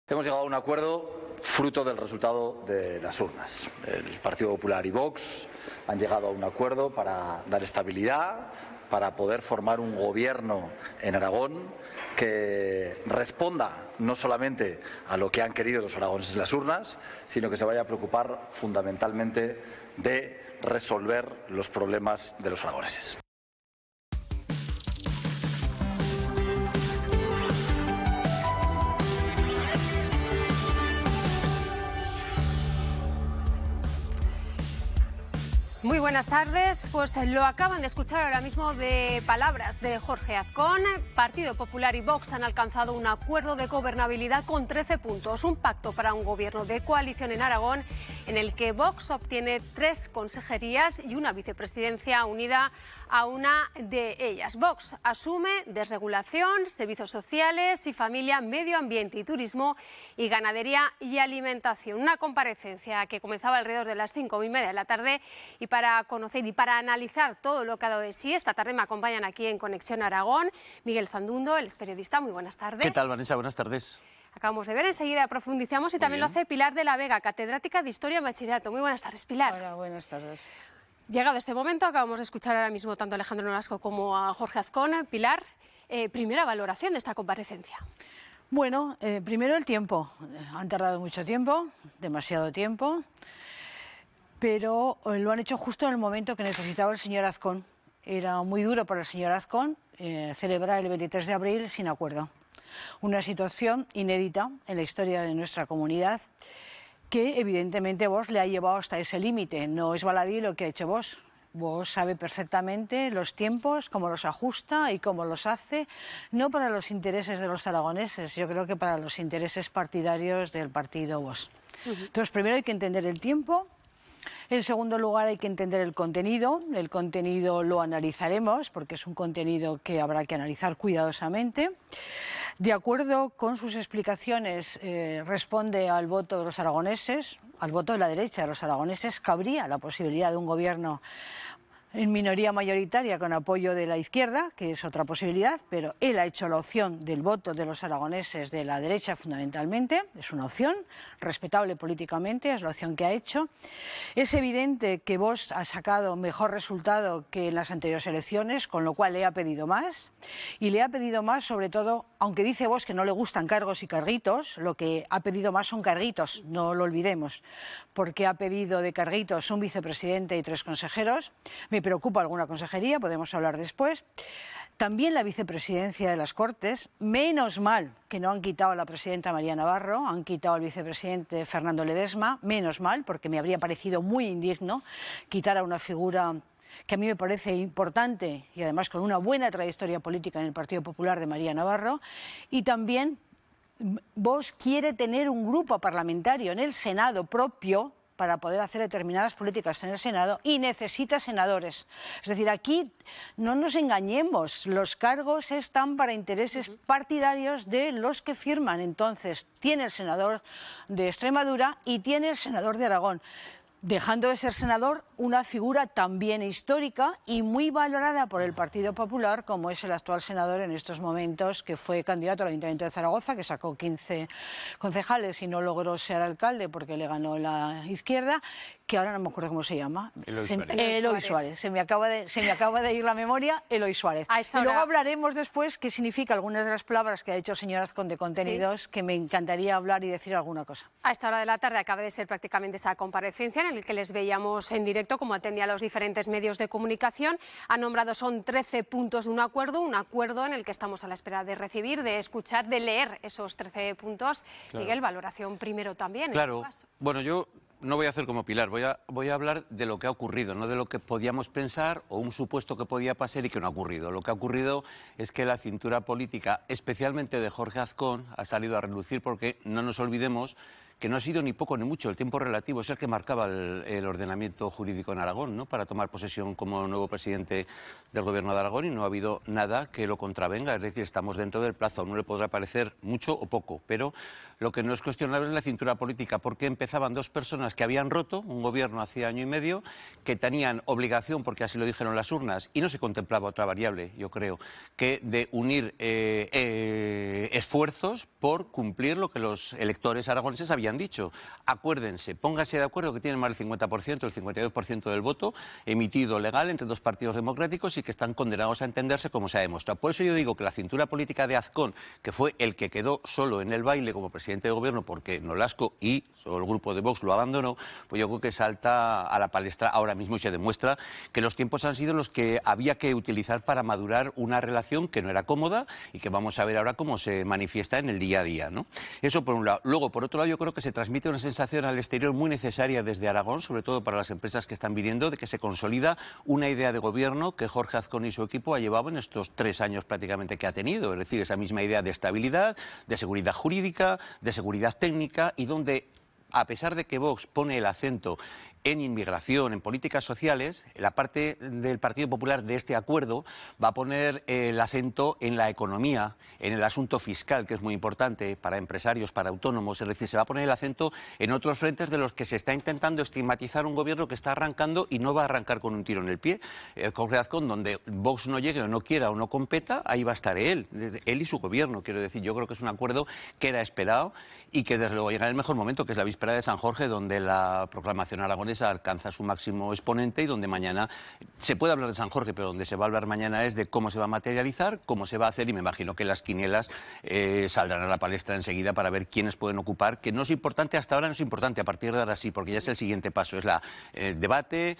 Hemos llegado a un acuerdo fruto del resultado de las urnas. El Partido Popular y Vox han llegado a un acuerdo para dar estabilidad, para poder formar un gobierno en Aragón que responda no solamente a lo que han querido los aragoneses en las urnas, sino que se vaya a preocupar fundamentalmente de resolver los problemas de los aragoneses. Muy buenas tardes. Pues lo acaban de escuchar ahora mismo de palabras de Jorge Azcón. Partido Popular y Vox han alcanzado un acuerdo de gobernabilidad con 13 puntos. Un pacto para un gobierno de coalición en Aragón en el que Vox obtiene 3 consejerías y una vicepresidencia unida a una de ellas. Vox asume desregulación, servicios sociales y familia, medio ambiente y turismo y ganadería y alimentación. Una comparecencia que comenzaba alrededor de las 5:30 de la tarde y para conocer y para analizar todo lo que ha dado de sí, esta tarde me acompañan aquí en Conexión Aragón Miguel Zandundo, él es periodista. Muy buenas tardes. ¿Qué tal, Vanessa? Buenas tardes. Acabamos de ver, enseguida profundizamos y también lo hace Pilar de la Vega, catedrática de Historia y Bachillerato. Muy buenas tardes, Pilar. Hola, buenas tardes. Llegado este momento, acabamos de escuchar ahora mismo tanto a Alejandro Nolasco como a Jorge Azcón. Pilar, primera valoración de esta comparecencia. Bueno, primero el tiempo. Han tardado mucho tiempo, demasiado tiempo, pero lo han hecho justo en el momento que necesitaba el señor Azcón. Era muy duro para el señor Azcón celebrar el 23 de abril sin acuerdo. Una situación inédita en la historia de nuestra comunidad que evidentemente Vox le ha llevado hasta ese límite. No es baladí lo que ha hecho Vox. Vox sabe perfectamente los tiempos, cómo los ajusta y cómo los hace, no para los intereses de los aragoneses, yo creo que para los intereses partidarios del partido Vox. Entonces, primero hay que entender el tiempo. En segundo lugar, hay que entender el contenido. El contenido lo analizaremos porque es un contenido que habrá que analizar cuidadosamente. De acuerdo con sus explicaciones, responde al voto de los aragoneses, al voto de la derecha de los aragoneses. Cabría la posibilidad de un gobierno en minoría mayoritaria con apoyo de la izquierda, que es otra posibilidad, pero él ha hecho la opción del voto de los aragoneses de la derecha fundamentalmente. Es una opción respetable políticamente, es la opción que ha hecho. Es evidente que Vox ha sacado mejor resultado que en las anteriores elecciones, con lo cual le ha pedido más. Y le ha pedido más, sobre todo, aunque dice Vox que no le gustan cargos y carguitos, lo que ha pedido más son carguitos, no lo olvidemos, porque ha pedido de carguitos un vicepresidente y 3 consejeros. Me preocupa alguna consejería, podemos hablar después. También la vicepresidencia de las Cortes. Menos mal que no han quitado a la presidenta María Navarro, han quitado al vicepresidente Fernando Ledesma. Menos mal, porque me habría parecido muy indigno quitar a una figura que a mí me parece importante y además con una buena trayectoria política en el Partido Popular, de María Navarro. Y también Vox quiere tener un grupo parlamentario en el Senado propio para poder hacer determinadas políticas en el Senado y necesita senadores. Es decir, aquí no nos engañemos, los cargos están para intereses partidarios de los que firman. Entonces, tiene el senador de Extremadura y tiene el senador de Aragón, dejando de ser senador una figura también histórica y muy valorada por el Partido Popular, como es el actual senador en estos momentos, que fue candidato al Ayuntamiento de Zaragoza, que sacó 15 concejales y no logró ser alcalde porque le ganó la izquierda, que ahora no me acuerdo cómo se llama. Eloy Suárez. Se me acaba de ir la memoria, Eloy Suárez. Y luego hablaremos después qué significa algunas de las palabras que ha dicho el señor Azcón de contenidos, que me encantaría hablar y decir alguna cosa. A esta hora de la tarde acaba de ser prácticamente esa comparecencia en el que les veíamos en directo cómo atendía a los diferentes medios de comunicación. Ha nombrado, son 13 puntos de un acuerdo en el que estamos a la espera de recibir, de escuchar, de leer esos 13 puntos. Claro. Miguel, valoración primero también. Claro, bueno, yo no voy a hacer como Pilar, voy a hablar de lo que ha ocurrido, no de lo que podíamos pensar o un supuesto que podía pasar y que no ha ocurrido. Lo que ha ocurrido es que la cintura política, especialmente de Jorge Azcón, ha salido a relucir porque no nos olvidemos que no ha sido ni poco ni mucho, el tiempo relativo es el que marcaba el ordenamiento jurídico en Aragón, ¿no?, para tomar posesión como nuevo presidente del Gobierno de Aragón, y no ha habido nada que lo contravenga, es decir, estamos dentro del plazo. No le podrá parecer mucho o poco, pero lo que no es cuestionable es la cintura política, porque empezaban dos personas que habían roto un gobierno hacía año y medio, que tenían obligación, porque así lo dijeron las urnas, y no se contemplaba otra variable, yo creo, que de unir esfuerzos por cumplir lo que los electores aragoneses habían dicho. Acuérdense, pónganse de acuerdo que tienen más del 50%, el 52% del voto emitido legal entre dos partidos democráticos y que están condenados a entenderse, como se ha demostrado. Por eso yo digo que la cintura política de Azcón, que fue el que quedó solo en el baile como presidente de gobierno porque Nolasco y el grupo de Vox lo abandonó, pues yo creo que salta a la palestra ahora mismo y se demuestra que los tiempos han sido los que había que utilizar para madurar una relación que no era cómoda y que vamos a ver ahora cómo se manifiesta en el día a día, ¿no? Eso por un lado. Luego, por otro lado, yo creo que se transmite una sensación al exterior muy necesaria desde Aragón, sobre todo para las empresas que están viniendo, de que se consolida una idea de gobierno que Jorge Azcón y su equipo ha llevado en estos 3 años prácticamente que ha tenido, es decir, esa misma idea de estabilidad, de seguridad jurídica, de seguridad técnica, y donde, a pesar de que Vox pone el acento en inmigración, en políticas sociales, la parte del Partido Popular de este acuerdo va a poner el acento en la economía, en el asunto fiscal, que es muy importante para empresarios, para autónomos, es decir, se va a poner el acento en otros frentes de los que se está intentando estigmatizar un gobierno que está arrancando y no va a arrancar con un tiro en el pie. Jorge Azcón, donde Vox no llegue o no quiera o no competa, ahí va a estar él y su gobierno, quiero decir. Yo creo que es un acuerdo que era esperado y que desde luego llega en el mejor momento, que es la víspera de San Jorge, donde la proclamación aragonesa alcanza su máximo exponente y donde mañana se puede hablar de San Jorge, pero donde se va a hablar mañana es de cómo se va a materializar, cómo se va a hacer, y me imagino que las quinielas saldrán a la palestra enseguida para ver quiénes pueden ocupar, que no es importante, hasta ahora no es importante, a partir de ahora sí, porque ya es el siguiente paso, es la debate,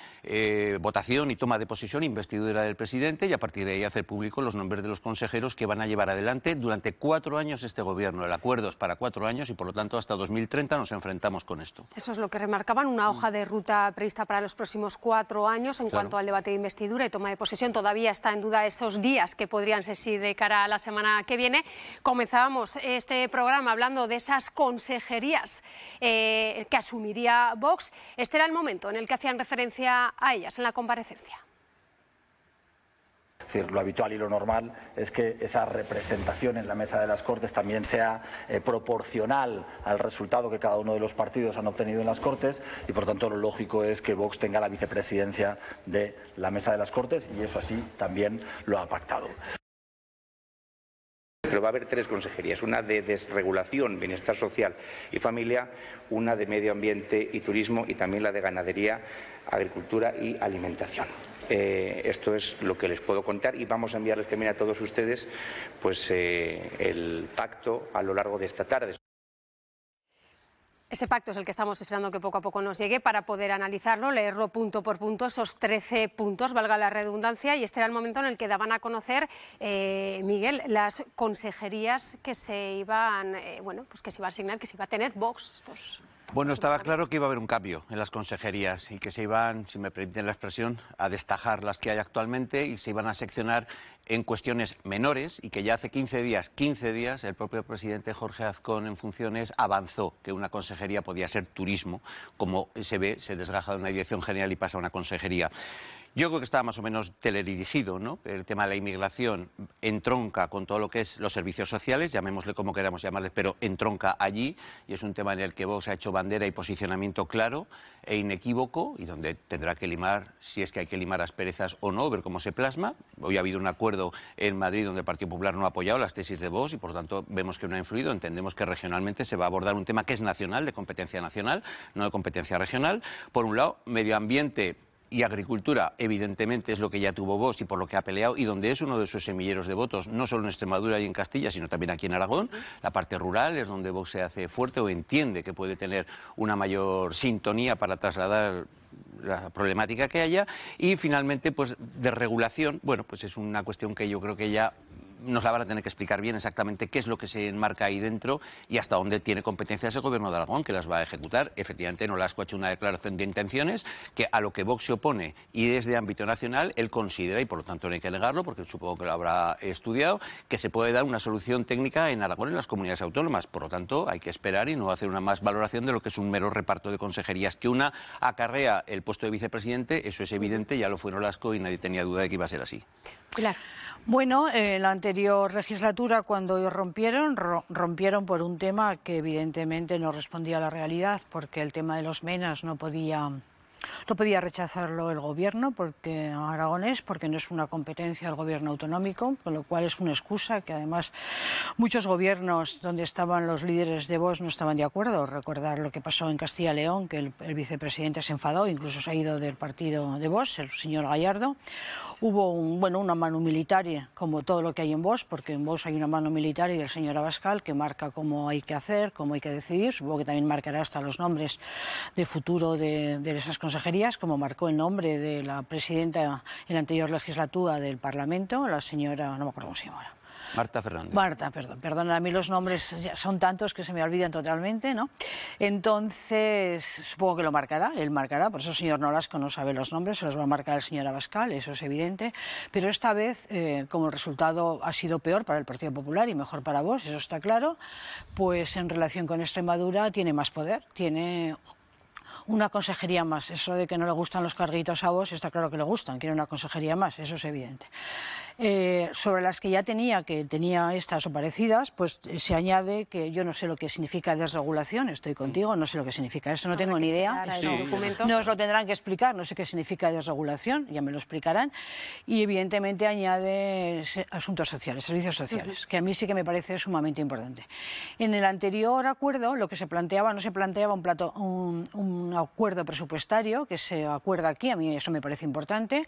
votación y toma de posesión, investidura del presidente, y a partir de ahí hacer público los nombres de los consejeros que van a llevar adelante durante 4 años este gobierno. El acuerdo es para 4 años y por lo tanto hasta 2030 nos enfrentamos con esto. Eso es lo que remarcaban, una hoja de ruta prevista para los próximos 4 años. En cuanto al debate de investidura y toma de posesión, todavía está en duda esos días que podrían ser sí de cara a la semana que viene. Comenzábamos este programa hablando de esas consejerías que asumiría Vox. Este era el momento en el que hacían referencia a ellas en la comparecencia. Es decir, lo habitual y lo normal es que esa representación en la mesa de las Cortes también sea proporcional al resultado que cada uno de los partidos han obtenido en las Cortes, y por tanto lo lógico es que Vox tenga la vicepresidencia de la mesa de las Cortes, y eso así también lo ha pactado. Pero va a haber 3 consejerías, una de desregulación, bienestar social y familia, una de medio ambiente y turismo, y también la de ganadería, agricultura y alimentación. Esto es lo que les puedo contar, y vamos a enviarles también a todos ustedes pues, el pacto a lo largo de esta tarde. Ese pacto es el que estamos esperando que poco a poco nos llegue para poder analizarlo, leerlo punto por punto, esos 13 puntos, valga la redundancia, y este era el momento en el que daban a conocer, Miguel, las consejerías que se iban, pues que se iba a asignar, que se iba a tener Vox. Bueno, estaba claro que iba a haber un cambio en las consejerías y que se iban, si me permiten la expresión, a destajar las que hay actualmente y se iban a seccionar en cuestiones menores, y que ya hace 15 días, el propio presidente Jorge Azcón en funciones avanzó que una consejería podía ser turismo, como se ve, se desgaja de una dirección general y pasa a una consejería. Yo creo que estaba más o menos teledirigido, ¿no? El tema de la inmigración entronca con todo lo que es los servicios sociales, llamémosle como queramos llamarles, pero entronca allí, y es un tema en el que Vox ha hecho bandera y posicionamiento claro e inequívoco, y donde tendrá que limar, si es que hay que limar asperezas o no, ver cómo se plasma. Hoy ha habido un acuerdo en Madrid donde el Partido Popular no ha apoyado las tesis de Vox y por lo tanto vemos que no ha influido. Entendemos que regionalmente se va a abordar un tema que es nacional, de competencia nacional, no de competencia regional. Por un lado, medio ambiente y agricultura, evidentemente, es lo que ya tuvo Vox y por lo que ha peleado, y donde es uno de sus semilleros de votos, no solo en Extremadura y en Castilla, sino también aquí en Aragón. La parte rural es donde Vox se hace fuerte o entiende que puede tener una mayor sintonía para trasladar la problemática que haya. Y finalmente, pues de regulación, bueno, pues es una cuestión que yo creo que ya nos la van a tener que explicar bien exactamente qué es lo que se enmarca ahí dentro y hasta dónde tiene competencias el Gobierno de Aragón, que las va a ejecutar. Efectivamente, Nolasco ha hecho una declaración de intenciones que a lo que Vox se opone y es de ámbito nacional, él considera, y por lo tanto no hay que negarlo, porque supongo que lo habrá estudiado, que se puede dar una solución técnica en Aragón, en las comunidades autónomas. Por lo tanto, hay que esperar y no hacer una más valoración de lo que es un mero reparto de consejerías. Que una acarrea el puesto de vicepresidente, eso es evidente, ya lo fue Nolasco y nadie tenía duda de que iba a ser así. Pilar. Bueno, en la anterior legislatura, cuando rompieron por un tema que evidentemente no respondía a la realidad, porque el tema de los menas no podía rechazarlo el gobierno aragonés, porque no es una competencia del gobierno autonómico, con lo cual es una excusa que además muchos gobiernos donde estaban los líderes de Vox no estaban de acuerdo. Recordar lo que pasó en Castilla y León, que el vicepresidente se enfadó, incluso se ha ido del partido de Vox, el señor Gallardo. Hubo una mano militar, como todo lo que hay en Vox, porque en Vox hay una mano militar y del señor Abascal que marca cómo hay que hacer, cómo hay que decidir. Supongo que también marcará hasta los nombres de futuro de esas consejerías, como marcó el nombre de la presidenta en la anterior legislatura del Parlamento, la señora, no me acuerdo cómo se llama ahora. Marta Fernández. Marta, perdón, a mí los nombres son tantos que se me olvidan totalmente, ¿no? Entonces, supongo que lo marcará, él marcará, por eso el señor Nolasco no sabe los nombres, se los va a marcar el señor Abascal, eso es evidente, pero esta vez, como el resultado ha sido peor para el Partido Popular y mejor para Vox, eso está claro, pues en relación con Extremadura tiene más poder, tiene una consejería más. Eso de que no le gustan los carguitos a Vox, está claro que le gustan, quiere una consejería más, eso es evidente. Sobre las que ya tenía estas o parecidas, pues se añade que yo no sé lo que significa desregulación, estoy contigo, no sé lo que significa eso, no tengo ni idea. No os lo tendrán que explicar, no sé qué significa desregulación, ya me lo explicarán. Y evidentemente añade asuntos sociales, servicios sociales, que a mí sí que me parece sumamente importante. En el anterior acuerdo lo que se planteaba, no se planteaba un acuerdo presupuestario, que se acuerda aquí, a mí eso me parece importante,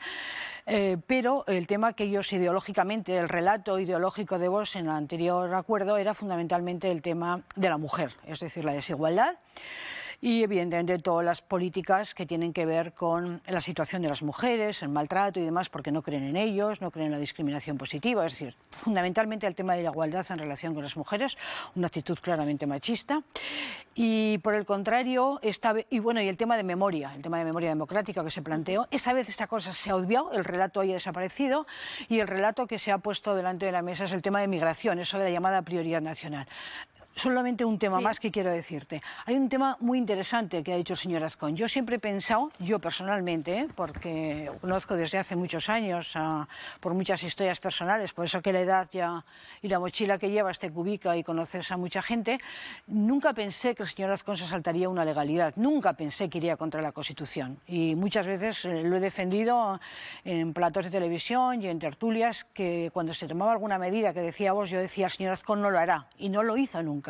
pero el tema que ellos ideológicamente, el relato ideológico de Vox en el anterior acuerdo era fundamentalmente el tema de la mujer, es decir, la desigualdad y evidentemente todas las políticas que tienen que ver con la situación de las mujeres, el maltrato y demás, porque no creen en ellos, no creen en la discriminación positiva, es decir, fundamentalmente el tema de la igualdad en relación con las mujeres, una actitud claramente machista. Y por el contrario, y el tema de memoria democrática que se planteó, esta vez esta cosa se ha obviado, el relato haya desaparecido y el relato que se ha puesto delante de la mesa es el tema de migración, eso de la llamada prioridad nacional. Solamente un tema más que quiero decirte. Hay un tema muy interesante que ha dicho el señor Azcón. Yo siempre he pensado, yo personalmente, porque conozco desde hace muchos años, por muchas historias personales, por eso que la edad ya y la mochila que llevas te cubica y conoces a mucha gente, nunca pensé que el señor Azcón se saltaría una legalidad, nunca pensé que iría contra la Constitución. Y muchas veces lo he defendido en platos de televisión y en tertulias, que cuando se tomaba alguna medida que decía vos, yo decía, el señor Azcón no lo hará, y no lo hizo nunca.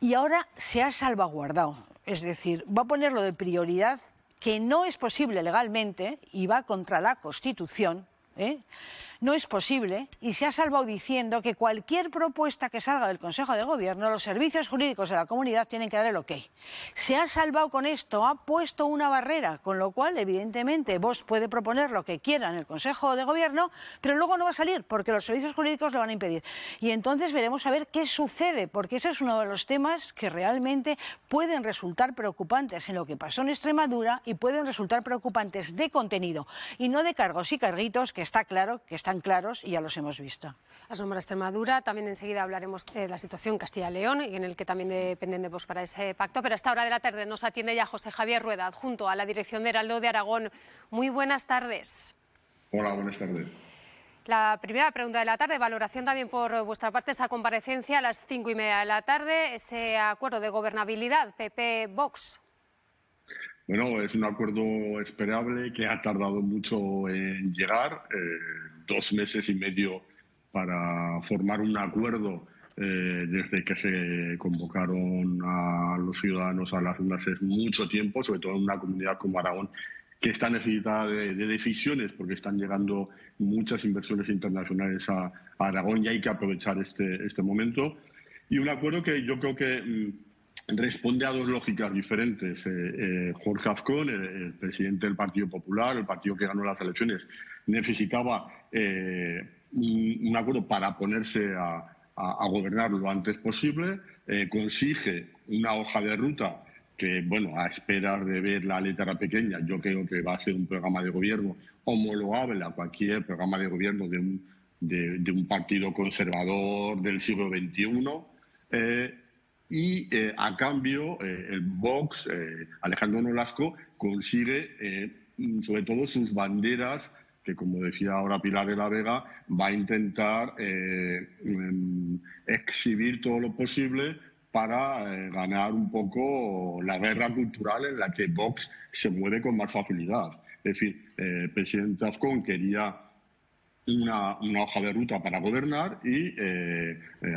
Y ahora se ha salvaguardado, es decir, va a ponerlo de prioridad, que no es posible legalmente y va contra la Constitución, no es posible, y se ha salvado diciendo que cualquier propuesta que salga del Consejo de Gobierno, los servicios jurídicos de la comunidad tienen que dar el ok. Se ha salvado con esto, ha puesto una barrera, con lo cual, evidentemente, Vox puede proponer lo que quiera en el Consejo de Gobierno, pero luego no va a salir, porque los servicios jurídicos lo van a impedir. Y entonces veremos a ver qué sucede, porque ese es uno de los temas que realmente pueden resultar preocupantes en lo que pasó en Extremadura y pueden resultar preocupantes de contenido y no de cargos y carguitos, que está claro que están claros y ya los hemos visto. Has nombrado Extremadura, también enseguida hablaremos de la situación en Castilla y León, en el que también dependen de Vox para ese pacto, pero a esta hora de la tarde nos atiende ya José Javier Rueda, adjunto a la dirección de Heraldo de Aragón. Muy buenas tardes. Hola, buenas tardes. La primera pregunta de la tarde, valoración también por vuestra parte, esa comparecencia a las 5:30 de la tarde, ese acuerdo de gobernabilidad, PP-Vox. Bueno, es un acuerdo esperable que ha tardado mucho en llegar, 2 meses y medio para formar un acuerdo desde que se convocaron a los ciudadanos a las urnas. Es mucho tiempo, sobre todo en una comunidad como Aragón, que está necesitada de decisiones, porque están llegando muchas inversiones internacionales a Aragón y hay que aprovechar este momento. Y un acuerdo que yo creo que responde a 2 lógicas diferentes. Jorge Azcón, el presidente del Partido Popular, el partido que ganó las elecciones, necesitaba un acuerdo para ponerse a gobernar lo antes posible, consigue una hoja de ruta que, bueno, a esperar de ver la letra pequeña, yo creo que va a ser un programa de gobierno homologable a cualquier programa de gobierno de un partido conservador del siglo XXI. A cambio, el Vox, Alejandro Nolasco, consigue sobre todo sus banderas, que como decía ahora Pilar de la Vega, va a intentar exhibir todo lo posible para ganar un poco la guerra cultural en la que Vox se mueve con más facilidad. Es decir, el presidente Azcón quería una hoja de ruta para gobernar y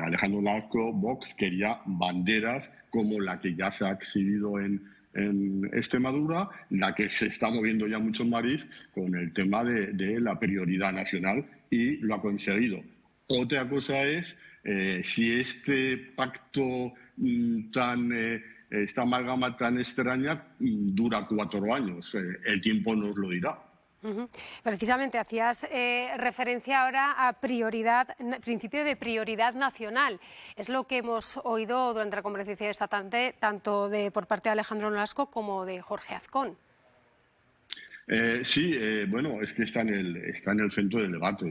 Alejandro Nolasco, Vox, quería banderas como la que ya se ha exhibido en Extremadura, la que se está moviendo ya mucho en Madrid con el tema de la prioridad nacional, y lo ha conseguido. Otra cosa es si este pacto esta amalgama tan extraña dura 4 años. El tiempo nos lo dirá. Precisamente hacías referencia ahora a principio de prioridad nacional. Es lo que hemos oído durante la comparecencia de esta tarde, tanto por parte de Alejandro Nolasco como de Jorge Azcón. Sí, bueno, es que está en el centro del debate.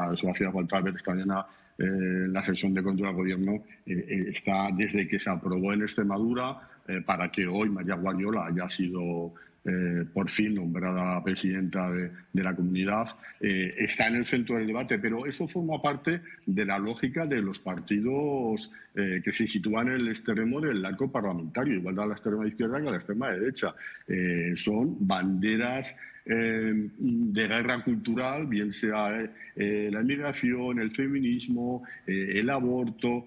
A eso hacía falta ver esta mañana en la sesión de control al gobierno. Está desde que se aprobó en Extremadura para que hoy María Guardiola haya sido por fin nombrada presidenta de la comunidad, está en el centro del debate, pero eso forma parte de la lógica de los partidos que se sitúan en el extremo del arco parlamentario, igual a la extrema izquierda que a la extrema derecha. Son banderas de guerra cultural, bien sea la inmigración, el feminismo, el aborto,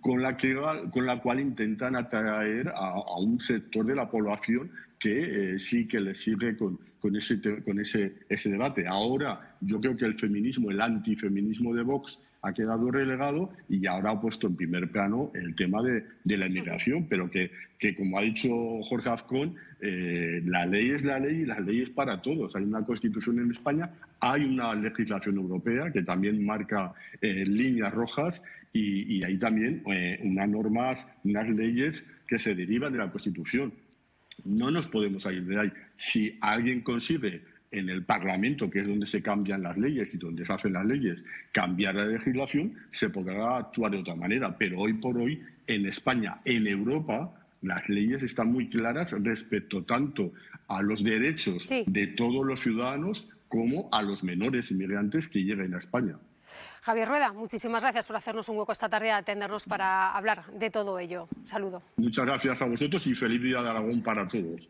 con la cual intentan atraer a un sector de la población que sí que le sigue con ese debate. Ahora yo creo que el feminismo, el antifeminismo de Vox ha quedado relegado y ahora ha puesto en primer plano el tema de la inmigración, pero que como ha dicho Jorge Azcón, la ley es la ley y la ley es para todos. Hay una Constitución en España, hay una legislación europea que también marca líneas rojas y hay también unas leyes que se derivan de la Constitución. No nos podemos ir de ahí. Si alguien consigue en el Parlamento, que es donde se cambian las leyes y donde se hacen las leyes, cambiar la legislación, se podrá actuar de otra manera. Pero hoy por hoy, en España, en Europa, las leyes están muy claras respecto tanto a los derechos de todos los ciudadanos como a los menores inmigrantes que lleguen a España. Javier Rueda, muchísimas gracias por hacernos un hueco esta tarde a atendernos para hablar de todo ello. Saludo. Muchas gracias a vosotros y feliz Día de Aragón para todos.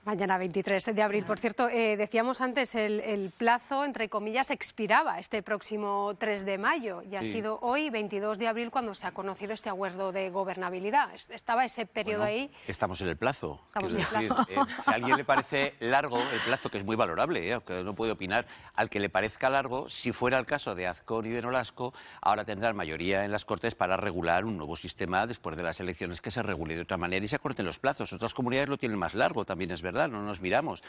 Mañana 23 de abril. Por cierto, decíamos antes, el plazo, entre comillas, expiraba este próximo 3 de mayo. Y ha sido hoy, 22 de abril, cuando se ha conocido este acuerdo de gobernabilidad. Estaba ese periodo ahí. Estamos en el plazo. Estamos en el plazo. Si a alguien le parece largo el plazo, que es muy valorable, aunque no puede opinar, al que le parezca largo, si fuera el caso de Azcón y de Nolasco, ahora tendrán mayoría en las Cortes para regular un nuevo sistema después de las elecciones, que se regule de otra manera y se acorten los plazos. Otras comunidades lo tienen más largo, también es verdad. No nos miramos.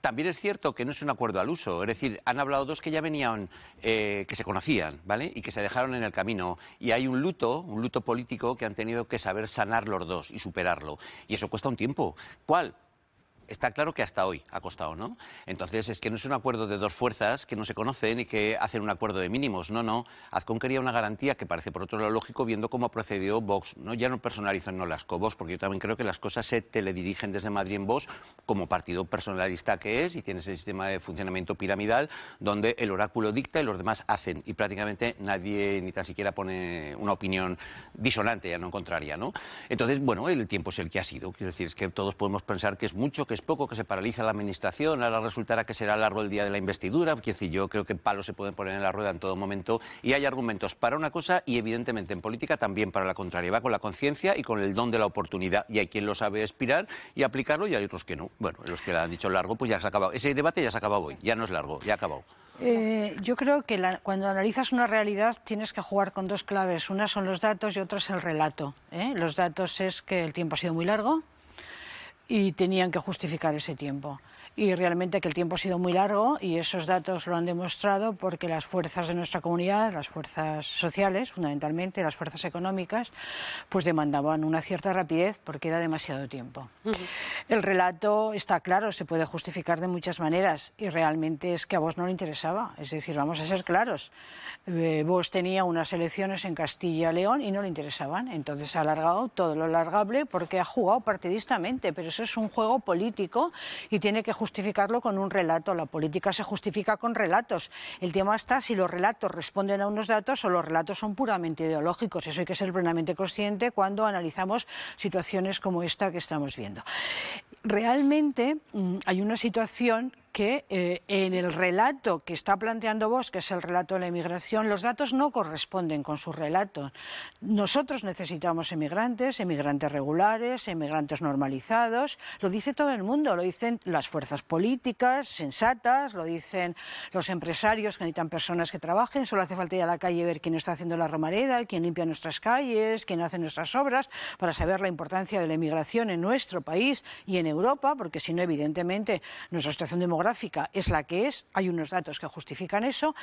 También es cierto que no es un acuerdo al uso, es decir, han hablado dos que ya venían, que se conocían, ¿vale? Y que se dejaron en el camino. Y hay un luto político que han tenido que saber sanar los dos y superarlo. Y eso cuesta un tiempo. ¿Cuál? Está claro que hasta hoy ha costado, ¿no? Entonces, es que no es un acuerdo de dos fuerzas que no se conocen y que hacen un acuerdo de mínimos. No. Azcón quería una garantía que parece, por otro lado, lógico, viendo cómo ha procedido Vox. ¿No? Ya no personalizo en Nolasco Vox, porque yo también creo que las cosas se teledirigen desde Madrid en Vox, como partido personalista que es, y tiene ese sistema de funcionamiento piramidal, donde el oráculo dicta y los demás hacen. Y prácticamente nadie ni tan siquiera pone una opinión disonante, ya no contraria, ¿no? Entonces, bueno, el tiempo es el que ha sido. Quiero decir, es que todos podemos pensar que es mucho, que es poco, que se paraliza la administración, ahora resultará que será largo el día de la investidura. Quiero decir, yo creo que palos se pueden poner en la rueda en todo momento y hay argumentos para una cosa y evidentemente en política también para la contraria. Va con la conciencia y con el don de la oportunidad y hay quien lo sabe expirar y aplicarlo y hay otros que no. Bueno, los que le han dicho largo, pues ya se ha acabado. Ese debate ya se ha acabado hoy, ya no es largo, ya ha acabado. Yo creo que cuando analizas una realidad tienes que jugar con dos claves. Una son los datos y otra es el relato. Los datos es que el tiempo ha sido muy largo y tenían que justificar ese tiempo. y realmente que el tiempo ha sido muy largo y esos datos lo han demostrado porque las fuerzas de nuestra comunidad, las fuerzas sociales fundamentalmente, las fuerzas económicas, pues demandaban una cierta rapidez porque era demasiado tiempo. El relato está claro, se puede justificar de muchas maneras y realmente es que a Vox no le interesaba, es decir, vamos a ser claros, Vox tenía unas elecciones en Castilla y León y no le interesaban, entonces ha alargado todo lo alargable porque ha jugado partidistamente, pero eso es un juego político y tiene que justificarlo con un relato. La política se justifica con relatos. El tema está si los relatos responden a unos datos o los relatos son puramente ideológicos. Eso hay que ser plenamente consciente cuando analizamos situaciones como esta que estamos viendo. Realmente hay una situación que en el relato que está planteando Vox, que es el relato de la inmigración, los datos no corresponden con su relato. Nosotros necesitamos emigrantes, emigrantes regulares, emigrantes normalizados, lo dice todo el mundo, lo dicen las fuerzas políticas sensatas, lo dicen los empresarios que necesitan personas que trabajen, solo hace falta ir a la calle y ver quién está haciendo la romareda, quién limpia nuestras calles, quién hace nuestras obras, para saber la importancia de la inmigración en nuestro país y en Europa, porque si no, evidentemente, nuestra situación demográfica es la que es, hay unos datos que justifican eso,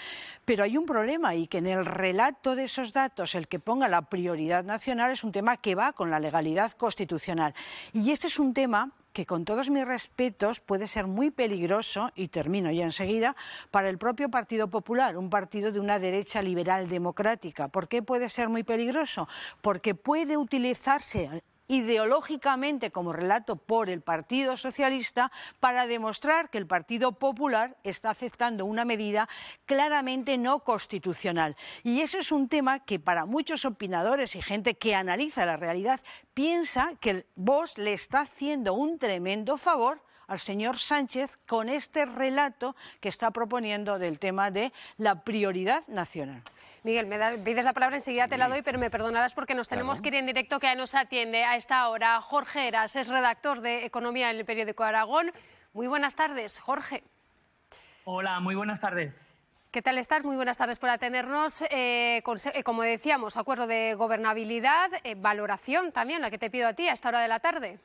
pero hay un problema y que en el relato de esos datos el que ponga la prioridad nacional es un tema que va con la legalidad constitucional. Y este es un tema que con todos mis respetos puede ser muy peligroso, y termino ya enseguida, para el propio Partido Popular, un partido de una derecha liberal democrática. ¿Por qué puede ser muy peligroso? Porque puede utilizarse ideológicamente como relato por el Partido Socialista para demostrar que el Partido Popular está aceptando una medida claramente no constitucional. Y eso es un tema que para muchos opinadores y gente que analiza la realidad piensa que Vox le está haciendo un tremendo favor al señor Sánchez con este relato que está proponiendo del tema de la prioridad nacional. Miguel, pides la palabra, enseguida te la doy, pero me perdonarás porque nos tenemos que ir en directo, que nos atiende a esta hora Jorge Heras, es redactor de Economía en el periódico Aragón. Muy buenas tardes, Jorge. Hola, muy buenas tardes. ¿Qué tal estás? Muy buenas tardes por atendernos. Como decíamos, acuerdo de gobernabilidad, valoración también, la que te pido a ti a esta hora de la tarde.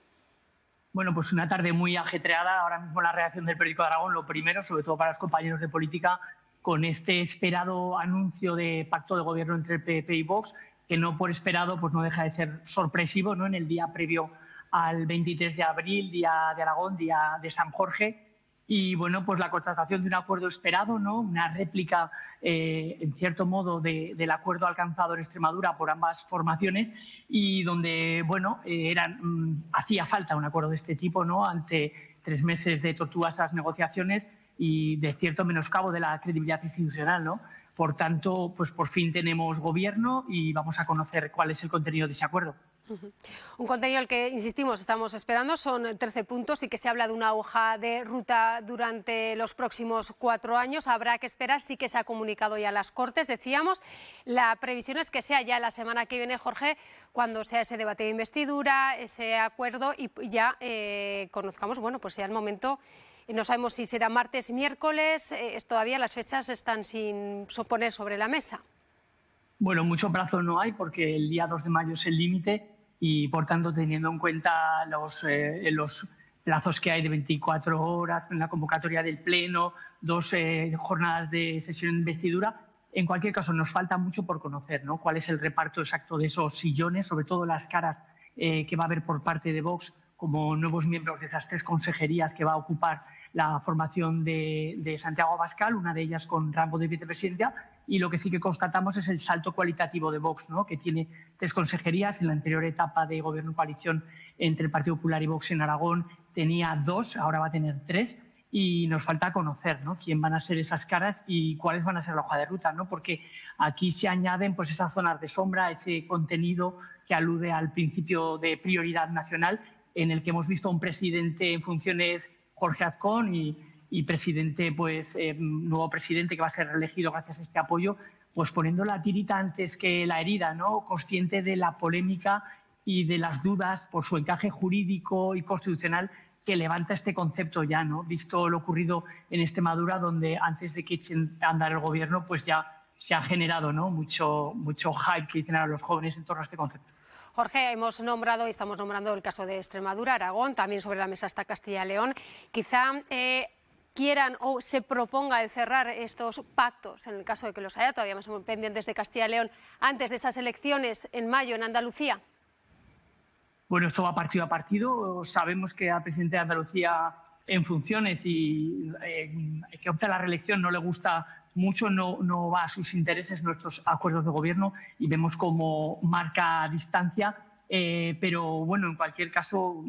Bueno, pues una tarde muy ajetreada. Ahora mismo la reacción del periódico de Aragón, lo primero, sobre todo para los compañeros de política, con este esperado anuncio de pacto de gobierno entre el PP y Vox, que no por esperado pues no deja de ser sorpresivo, ¿no? En el día previo al 23 de abril, día de Aragón, día de San Jorge. Y bueno, pues la constatación de un acuerdo esperado, ¿no? Una réplica, en cierto modo, del acuerdo alcanzado en Extremadura por ambas formaciones y donde, bueno, hacía falta un acuerdo de este tipo, ¿no? Ante 3 meses de tortuosas negociaciones y de cierto menoscabo de la credibilidad institucional, ¿no? Por tanto, pues por fin tenemos gobierno y vamos a conocer cuál es el contenido de ese acuerdo. Un contenido al que, insistimos, estamos esperando, son 13 puntos y que se habla de una hoja de ruta durante los próximos 4 años. Habrá que esperar, sí que se ha comunicado ya a las Cortes, decíamos. La previsión es que sea ya la semana que viene, Jorge, cuando sea ese debate de investidura, ese acuerdo y ya conozcamos, bueno, pues ya el momento. No sabemos si será martes, miércoles, todavía las fechas están sin poner sobre la mesa. Bueno, mucho plazo no hay porque el día 2 de mayo es el límite y, por tanto, teniendo en cuenta los plazos que hay de 24 horas en la convocatoria del Pleno, 2 jornadas de sesión de investidura, en cualquier caso nos falta mucho por conocer, ¿no? Cuál es el reparto exacto de esos sillones, sobre todo las caras que va a haber por parte de Vox como nuevos miembros de esas 3 consejerías que va a ocupar la formación de Santiago Abascal, una de ellas con rango de vicepresidencia, y lo que sí que constatamos es el salto cualitativo de Vox, ¿no? Que tiene 3 consejerías. En la anterior etapa de gobierno coalición entre el Partido Popular y Vox en Aragón tenía 2, ahora va a tener 3, y nos falta conocer, ¿no? Quién van a ser esas caras y cuáles van a ser la hoja de ruta, ¿no? Porque aquí se añaden pues esas zonas de sombra, ese contenido que alude al principio de prioridad nacional, en el que hemos visto a un presidente en funciones, Jorge Azcón, y presidente, pues nuevo presidente que va a ser reelegido gracias a este apoyo, pues poniendo la tirita antes que la herida, ¿no? Consciente de la polémica y de las dudas por su encaje jurídico y constitucional que levanta este concepto ya, ¿no? Visto lo ocurrido en Extremadura, donde antes de que echen a andar el gobierno, pues ya se ha generado, ¿no? mucho hype, que dicen ahora los jóvenes, en torno a este concepto. Jorge, hemos nombrado y estamos nombrando el caso de Extremadura, Aragón, también sobre la mesa está Castilla y León. Quizá quieran o se proponga el cerrar estos pactos, en el caso de que los haya, todavía más pendientes de Castilla y León, antes de esas elecciones en mayo en Andalucía. Bueno, esto va partido a partido. Sabemos que al presidente de Andalucía en funciones y que opta a la reelección no le gusta mucho, no va a sus intereses nuestros acuerdos de gobierno y vemos cómo marca distancia. Pero bueno, en cualquier caso,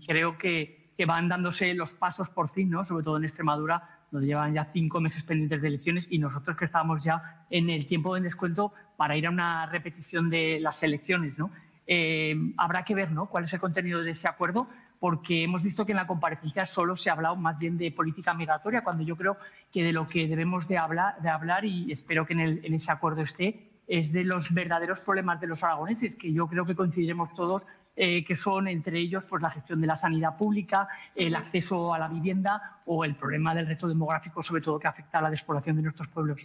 creo que van dándose los pasos por fin, ¿no? Sobre todo en Extremadura, donde llevan ya 5 meses pendientes de elecciones y nosotros que estábamos ya en el tiempo de descuento para ir a una repetición de las elecciones, ¿no? Habrá que ver, ¿no?, cuál es el contenido de ese acuerdo, porque hemos visto que en la comparecencia solo se ha hablado más bien de política migratoria, cuando yo creo que de lo que debemos de hablar y espero que en ese acuerdo esté, es de los verdaderos problemas de los aragoneses, que yo creo que coincidiremos todos que son entre ellos pues la gestión de la sanidad pública, el acceso a la vivienda o el problema del reto demográfico, sobre todo que afecta a la despoblación de nuestros pueblos.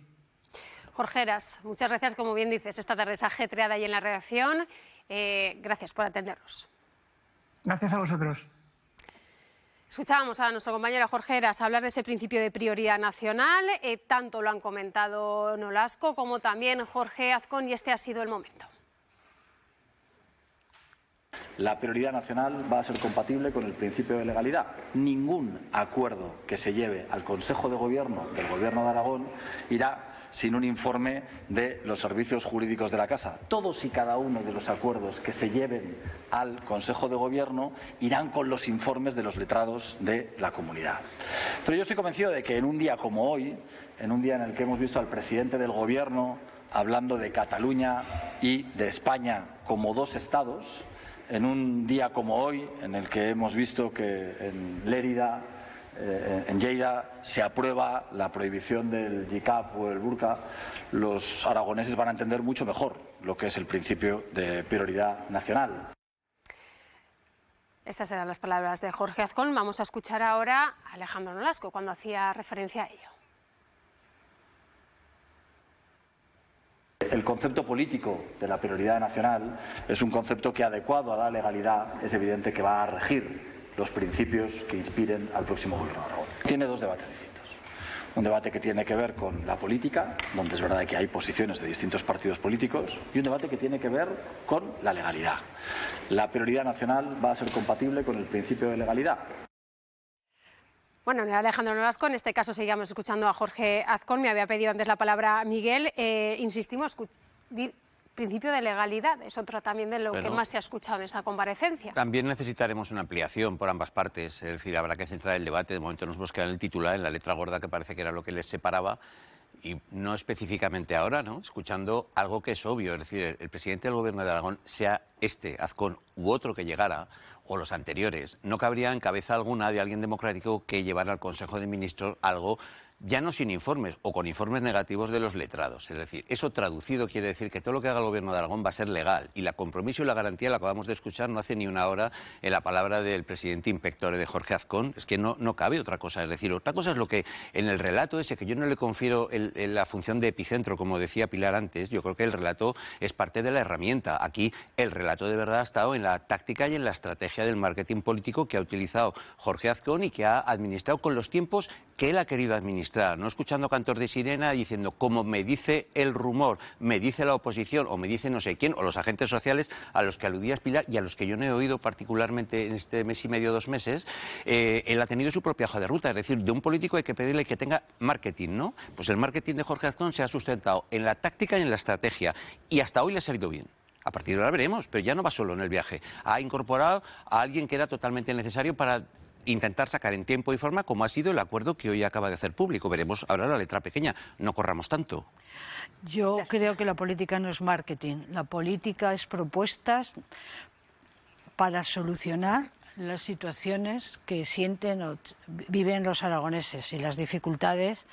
Jorge Heras, muchas gracias, como bien dices, esta tarde es ajetreada ahí en la redacción. Gracias por atendernos. Gracias a vosotros. Escuchábamos a nuestro compañero Jorge Heras hablar de ese principio de prioridad nacional, tanto lo han comentado Nolasco como también Jorge Azcón, y este ha sido el momento. La prioridad nacional va a ser compatible con el principio de legalidad. Ningún acuerdo que se lleve al Consejo de Gobierno del Gobierno de Aragón irá sin un informe de los servicios jurídicos de la Casa. Todos y cada uno de los acuerdos que se lleven al Consejo de Gobierno irán con los informes de los letrados de la comunidad. Pero yo estoy convencido de que en un día como hoy, en un día en el que hemos visto al presidente del Gobierno hablando de Cataluña y de España como dos estados, en un día como hoy en el que hemos visto que en Lérida, en Lleida, se aprueba la prohibición del hijab o el burka, los aragoneses van a entender mucho mejor lo que es el principio de prioridad nacional. Estas eran las palabras de Jorge Azcón. Vamos a escuchar ahora a Alejandro Nolasco cuando hacía referencia a ello. El concepto político de la prioridad nacional es un concepto que, adecuado a la legalidad, es evidente que va a regir los principios que inspiren al próximo Gobierno de Aragón. Tiene dos debates distintos. Un debate que tiene que ver con la política, donde es verdad que hay posiciones de distintos partidos políticos, y un debate que tiene que ver con la legalidad. La prioridad nacional va a ser compatible con el principio de legalidad. Bueno, Alejandro Nolasco, en este caso seguíamos escuchando a Jorge Azcón. Me había pedido antes la palabra Miguel. Insistimos, principio de legalidad es otro también de lo que más se ha escuchado en esa comparecencia. También necesitaremos una ampliación por ambas partes, es decir, habrá que centrar el debate. De momento nos hemos quedado en el titular, en la letra gorda, que parece que era lo que les separaba, y no específicamente ahora, ¿no? Escuchando algo que es obvio, es decir, el presidente del Gobierno de Aragón, sea este, Azcón, u otro que llegara, o los anteriores, no cabría en cabeza alguna de alguien democrático que llevara al Consejo de Ministros algo ya no sin informes o con informes negativos de los letrados. Es decir, eso traducido quiere decir que todo lo que haga el Gobierno de Aragón va a ser legal, y la compromiso y la garantía la acabamos de escuchar no hace ni una hora en la palabra del presidente inspector de Jorge Azcón. Es que no cabe otra cosa. Es decir, otra cosa es lo que en el relato ese, que yo no le confiero la función de epicentro, como decía Pilar antes. Yo creo que el relato es parte de la herramienta. Aquí el relato de verdad ha estado en la táctica y en la estrategia del marketing político que ha utilizado Jorge Azcón y que ha administrado con los tiempos que él ha querido administrar, no escuchando cantos de sirena diciendo, como me dice el rumor, me dice la oposición o me dice no sé quién, o los agentes sociales a los que aludías, Pilar, y a los que yo no he oído particularmente en este mes y medio, 2 meses. Él ha tenido su propia hoja de ruta, es decir, de un político hay que pedirle que tenga marketing, ¿no? Pues el marketing de Jorge Azcón se ha sustentado en la táctica y en la estrategia, y hasta hoy le ha salido bien. A partir de ahora veremos, pero ya no va solo en el viaje. Ha incorporado a alguien que era totalmente necesario para intentar sacar en tiempo y forma, como ha sido el acuerdo que hoy acaba de hacer público. Veremos ahora la letra pequeña, no corramos tanto. Yo creo que la política no es marketing, la política es propuestas para solucionar las situaciones que sienten o viven los aragoneses y las dificultades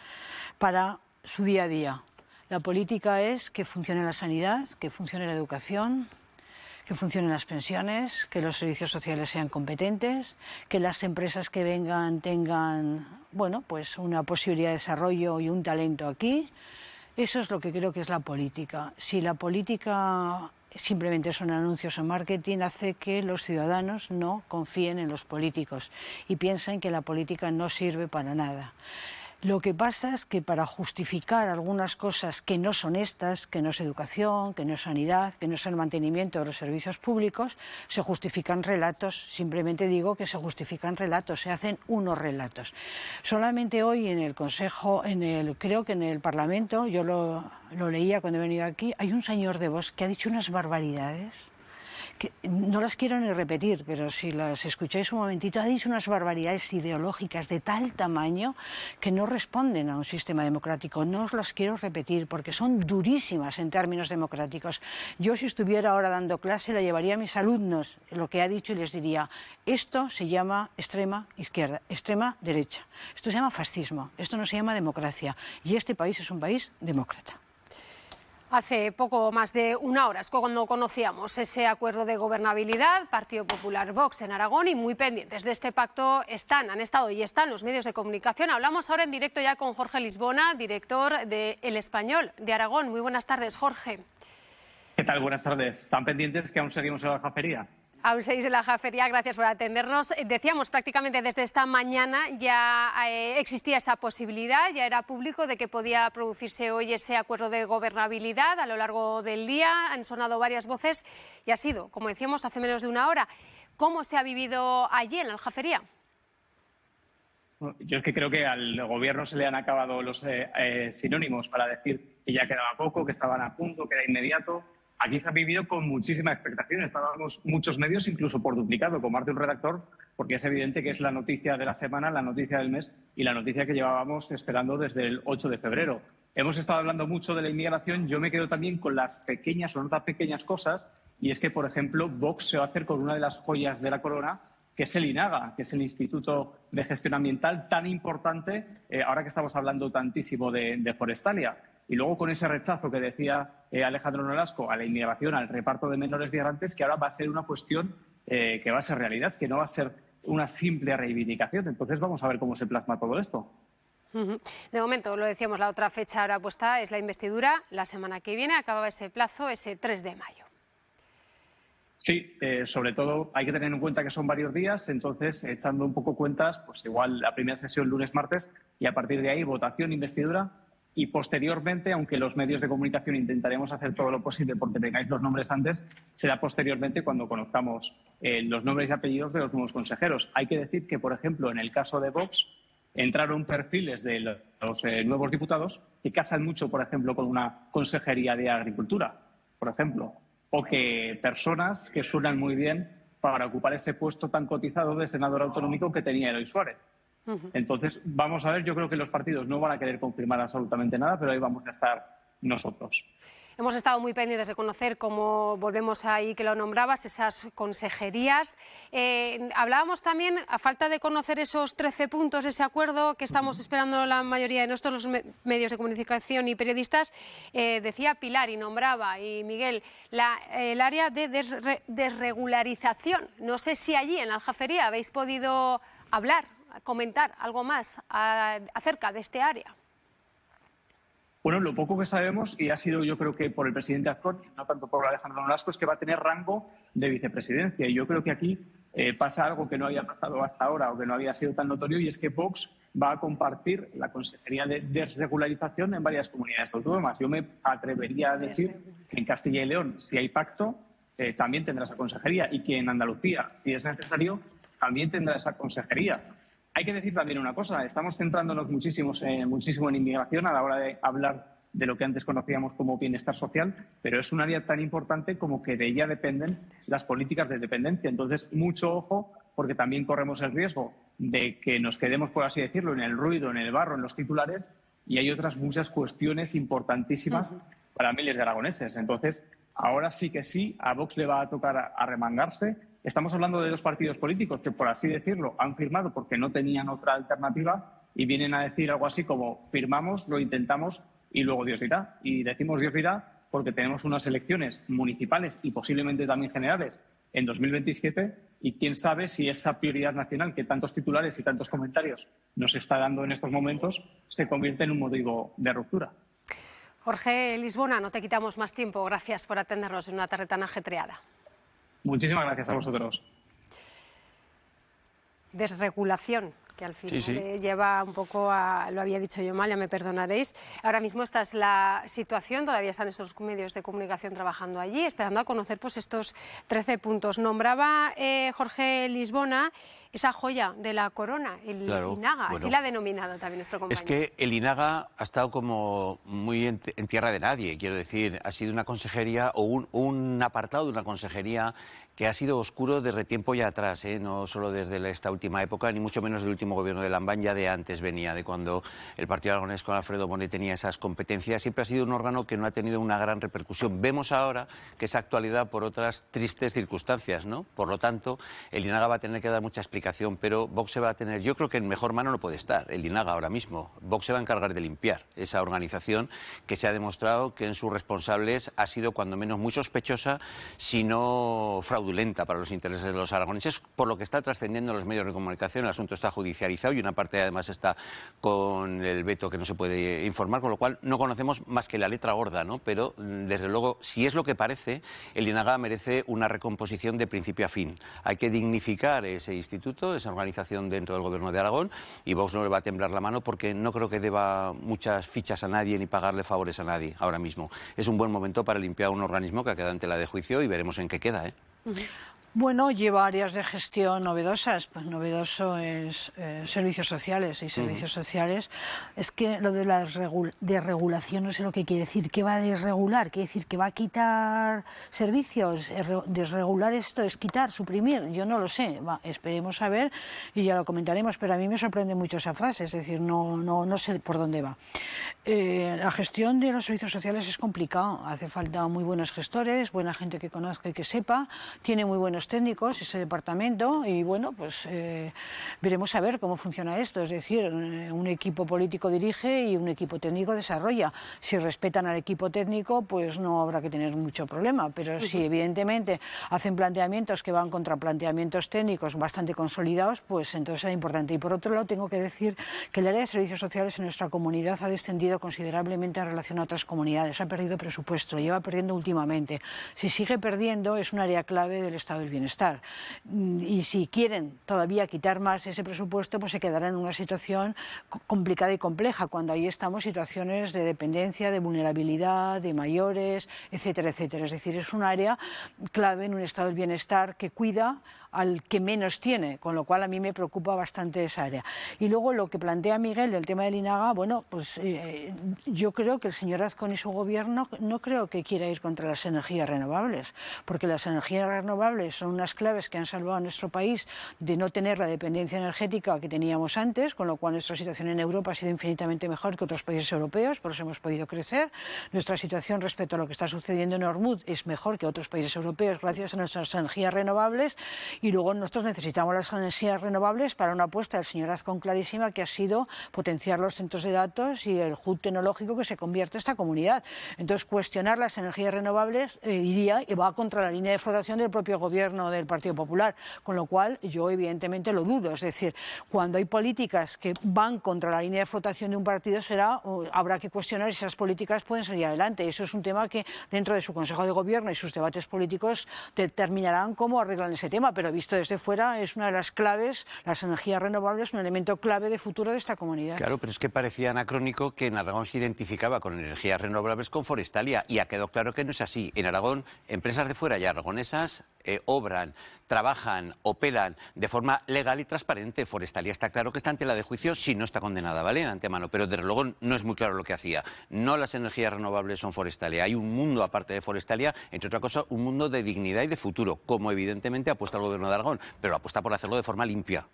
para su día a día. La política es que funcione la sanidad, que funcione la educación, que funcionen las pensiones, que los servicios sociales sean competentes, que las empresas que vengan tengan, bueno, pues una posibilidad de desarrollo y un talento aquí. Eso es lo que creo que es la política. Si la política simplemente son anuncios o marketing, hace que los ciudadanos no confíen en los políticos y piensen que la política no sirve para nada. Lo que pasa es que para justificar algunas cosas que no son estas, que no es educación, que no es sanidad, que no es el mantenimiento de los servicios públicos, se justifican relatos. Simplemente digo que se justifican relatos, se hacen unos relatos. Solamente hoy en el Consejo, creo que en el Parlamento, yo lo leía cuando he venido aquí, hay un señor de Vox que ha dicho unas barbaridades que no las quiero ni repetir, pero si las escucháis un momentito, ha dicho unas barbaridades ideológicas de tal tamaño que no responden a un sistema democrático. No os las quiero repetir porque son durísimas en términos democráticos. Yo, si estuviera ahora dando clase, le llevaría a mis alumnos lo que ha dicho y les diría: esto se llama extrema izquierda, extrema derecha, esto se llama fascismo, esto no se llama democracia, y este país es un país demócrata. Hace poco más de una hora es cuando conocíamos ese acuerdo de gobernabilidad, Partido Popular, Vox en Aragón, y muy pendientes de este pacto han estado y están los medios de comunicación. Hablamos ahora en directo ya con Jorge Lisbona, director de El Español de Aragón. Muy buenas tardes, Jorge. ¿Qué tal? Buenas tardes. ¿Tan pendientes que aún seguimos en la Jafería? Aún seguís en la Jafería, gracias por atendernos. Decíamos prácticamente desde esta mañana ya existía esa posibilidad, ya era público de que podía producirse hoy ese acuerdo de gobernabilidad. A lo largo del día han sonado varias voces y ha sido, como decíamos, hace menos de una hora. ¿Cómo se ha vivido allí en la Jafería? Yo es que creo que al Gobierno se le han acabado los sinónimos para decir que ya quedaba poco, que estaban a punto, que era inmediato. Aquí se ha vivido con muchísima expectación. Estábamos muchos medios, incluso por duplicado, como arte un redactor, porque es evidente que es la noticia de la semana, la noticia del mes y la noticia que llevábamos esperando desde el 8 de febrero. Hemos estado hablando mucho de la inmigración. Yo me quedo también con las pequeñas o no tan pequeñas cosas, y es que, por ejemplo, Vox se va a hacer con una de las joyas de la corona, que es el INAGA, que es el Instituto de Gestión Ambiental, tan importante, ahora que estamos hablando tantísimo de Forestalia. Y luego con ese rechazo que decía Alejandro Nolasco a la inmigración, al reparto de menores migrantes, que ahora va a ser una cuestión que va a ser realidad, que no va a ser una simple reivindicación. Entonces vamos a ver cómo se plasma todo esto. De momento, lo decíamos, la otra fecha ahora puesta es la investidura. La semana que viene acababa ese plazo, ese 3 de mayo. Sí, sobre todo hay que tener en cuenta que son varios días, entonces echando un poco cuentas, pues igual la primera sesión lunes, martes, y a partir de ahí votación, investidura. Y posteriormente, aunque los medios de comunicación intentaremos hacer todo lo posible porque tengáis los nombres antes, será posteriormente cuando conozcamos los nombres y apellidos de los nuevos consejeros. Hay que decir que, por ejemplo, en el caso de Vox, entraron perfiles de los nuevos diputados que casan mucho, por ejemplo, con una consejería de Agricultura, por ejemplo, o que personas que suenan muy bien para ocupar ese puesto tan cotizado de senador autonómico que tenía Eloy Suárez. Entonces, vamos a ver, yo creo que los partidos no van a querer confirmar absolutamente nada, pero ahí vamos a estar nosotros. Hemos estado muy pendientes de conocer cómo, volvemos ahí que lo nombrabas, esas consejerías. Hablábamos también, a falta de conocer esos 13 puntos, ese acuerdo que estamos esperando la mayoría de nuestros medios de comunicación y periodistas, decía Pilar y nombraba, y Miguel, el área de desregularización. No sé si allí en la Aljafería habéis podido hablar, comentar algo más acerca de este área. Bueno, lo poco que sabemos, y ha sido yo creo que por el presidente Azcón, no tanto por Alejandro Nolasco, es que va a tener rango de vicepresidencia. Y yo creo que aquí pasa algo que no había pasado hasta ahora o que no había sido tan notorio, y es que Vox va a compartir la Consejería de Desregularización en varias comunidades autónomas. Yo me atrevería a decir que en Castilla y León, si hay pacto, también tendrá esa consejería, y que en Andalucía, si es necesario, también tendrá esa consejería. Hay que decir también una cosa, estamos centrándonos muchísimo en inmigración a la hora de hablar de lo que antes conocíamos como bienestar social, pero es un área tan importante como que de ella dependen las políticas de dependencia. Entonces, mucho ojo, porque también corremos el riesgo de que nos quedemos, por así decirlo, en el ruido, en el barro, en los titulares, y hay otras muchas cuestiones importantísimas para miles de aragoneses. Entonces, ahora sí que sí, a Vox le va a tocar arremangarse. Estamos hablando de dos partidos políticos que, por así decirlo, han firmado porque no tenían otra alternativa y vienen a decir algo así como firmamos, lo intentamos y luego Dios dirá. Y decimos Dios dirá porque tenemos unas elecciones municipales y posiblemente también generales en 2027, y quién sabe si esa prioridad nacional que tantos titulares y tantos comentarios nos está dando en estos momentos se convierte en un motivo de ruptura. Jorge Lisbona, no te quitamos más tiempo. Gracias por atendernos en una tarde tan ajetreada. Muchísimas gracias a vosotros. Desregulación, que al final Sí. lleva un poco a, lo había dicho yo mal, ya me perdonaréis. Ahora mismo esta es la situación, todavía están estos medios de comunicación trabajando allí, esperando a conocer pues estos 13 puntos. Nombraba Jorge Lisbona esa joya de la corona, el INAGA, bueno, así la ha denominado también nuestro compañero. Es que el INAGA ha estado como muy en tierra de nadie, quiero decir, ha sido una consejería o un apartado de una consejería que ha sido oscuro desde tiempo ya atrás, no solo desde esta última época, ni mucho menos del último gobierno de Lambán, ya de antes venía, de cuando el Partido Aragonés con Alfredo Bonet tenía esas competencias. Siempre ha sido un órgano que no ha tenido una gran repercusión. Vemos ahora que es actualidad por otras tristes circunstancias, ¿no? Por lo tanto, el INAGA va a tener que dar mucha explicación, pero Vox se va a tener, yo creo que en mejor mano no puede estar el INAGA ahora mismo. Vox se va a encargar de limpiar esa organización que se ha demostrado que en sus responsables ha sido cuando menos muy sospechosa, si no fraudulenta para los intereses de los aragoneses, por lo que está trascendiendo en los medios de comunicación. El asunto está judicializado y una parte además está con el veto que no se puede informar, con lo cual no conocemos más que la letra gorda, ¿no? Pero desde luego, si es lo que parece, el INAGA merece una recomposición de principio a fin. Hay que dignificar ese instituto, esa organización dentro del Gobierno de Aragón, y Vox no le va a temblar la mano porque no creo que deba muchas fichas a nadie ni pagarle favores a nadie ahora mismo. Es un buen momento para limpiar un organismo que ha quedado en tela de juicio y veremos en qué queda, ¿eh? Bueno, lleva áreas de gestión novedosas. Pues novedoso es servicios sociales y servicios sociales. Es que lo de la desregulación no sé lo que quiere decir. ¿Qué va a desregular? ¿Quiere decir que va a quitar servicios? ¿Desregular esto es quitar, suprimir? Yo no lo sé. Esperemos a ver y ya lo comentaremos. Pero a mí me sorprende mucho esa frase. Es decir, no sé por dónde va. La gestión de los servicios sociales es complicado. Hace falta muy buenos gestores, buena gente que conozca y que sepa. Tiene muy buenos técnicos ese departamento y bueno, pues veremos a ver cómo funciona esto. Es decir, un equipo político dirige y un equipo técnico desarrolla. Si respetan al equipo técnico, pues no habrá que tener mucho problema, pero si evidentemente hacen planteamientos que van contra planteamientos técnicos bastante consolidados, pues entonces es importante. Y por otro lado, tengo que decir que el área de servicios sociales en nuestra comunidad ha descendido considerablemente en relación a otras comunidades. Ha perdido presupuesto, lo lleva perdiendo últimamente. Si sigue perdiendo, es un área clave del Estado del Bienestar. Y si quieren todavía quitar más ese presupuesto, pues se quedarán en una situación complicada y compleja, cuando ahí estamos situaciones de dependencia, de vulnerabilidad, de mayores, etcétera, etcétera. Es decir, es un área clave en un Estado del Bienestar que cuida al que menos tiene, con lo cual a mí me preocupa bastante esa área. Y luego lo que plantea Miguel del tema del INAGA, bueno, pues yo creo que el señor Azcón y su gobierno no creo que quiera ir contra las energías renovables, porque las energías renovables son unas claves que han salvado a nuestro país de no tener la dependencia energética que teníamos antes, con lo cual nuestra situación en Europa ha sido infinitamente mejor que otros países europeos, por eso hemos podido crecer. Nuestra situación respecto a lo que está sucediendo en Ormuz es mejor que otros países europeos gracias a nuestras energías renovables. Y luego nosotros necesitamos las energías renovables para una apuesta del señor Azcón clarísima, que ha sido potenciar los centros de datos y el hub tecnológico que se convierte esta comunidad. Entonces, cuestionar las energías renovables iría y va contra la línea de flotación del propio gobierno del Partido Popular, con lo cual yo evidentemente lo dudo. Es decir, cuando hay políticas que van contra la línea de flotación de un partido, habrá que cuestionar si esas políticas pueden salir adelante. Eso es un tema que dentro de su Consejo de Gobierno y sus debates políticos determinarán cómo arreglan ese tema, pero visto desde fuera es una de las claves, las energías renovables, un elemento clave de futuro de esta comunidad. Claro, pero es que parecía anacrónico que en Aragón se identificaba con energías renovables con Forestalia y ha quedado claro que no es así. En Aragón, empresas de fuera y aragonesas obran, trabajan, operan de forma legal y transparente. Forestalia está claro que está en tela de juicio si no está condenada, ¿vale? En antemano, pero desde luego no es muy claro lo que hacía. No las energías renovables son Forestalia. Hay un mundo aparte de Forestalia, entre otras cosas, un mundo de dignidad y de futuro, como evidentemente apuesta el Gobierno de Aragón, pero apuesta por hacerlo de forma limpia.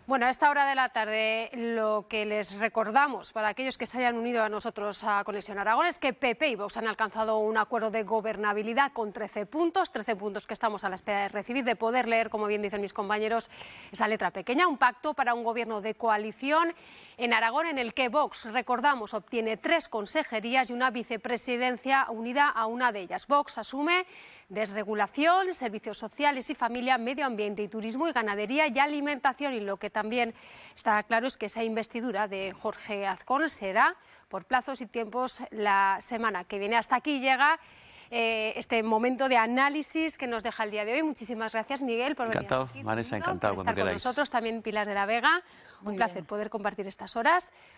Bueno, a esta hora de la tarde lo que les recordamos para aquellos que se hayan unido a nosotros a Conexión Aragón es que PP y Vox han alcanzado un acuerdo de gobernabilidad con 13 puntos que estamos a la espera de recibir, de poder leer, como bien dicen mis compañeros, esa letra pequeña, un pacto para un gobierno de coalición en Aragón en el que Vox, recordamos, obtiene 3 consejerías y una vicepresidencia unida a una de ellas. Vox asume desregulación, servicios sociales y familia, medio ambiente y turismo y ganadería y alimentación. Y lo que también está claro es que esa investidura de Jorge Azcón será por plazos y tiempos la semana que viene. Hasta aquí llega este momento de análisis que nos deja el día de hoy. Muchísimas gracias, Miguel, por venir Encantado, aquí, Vanessa, encantado, por cuando estar con queráis. nosotros. También Pilar de la Vega, un placer poder compartir estas horas.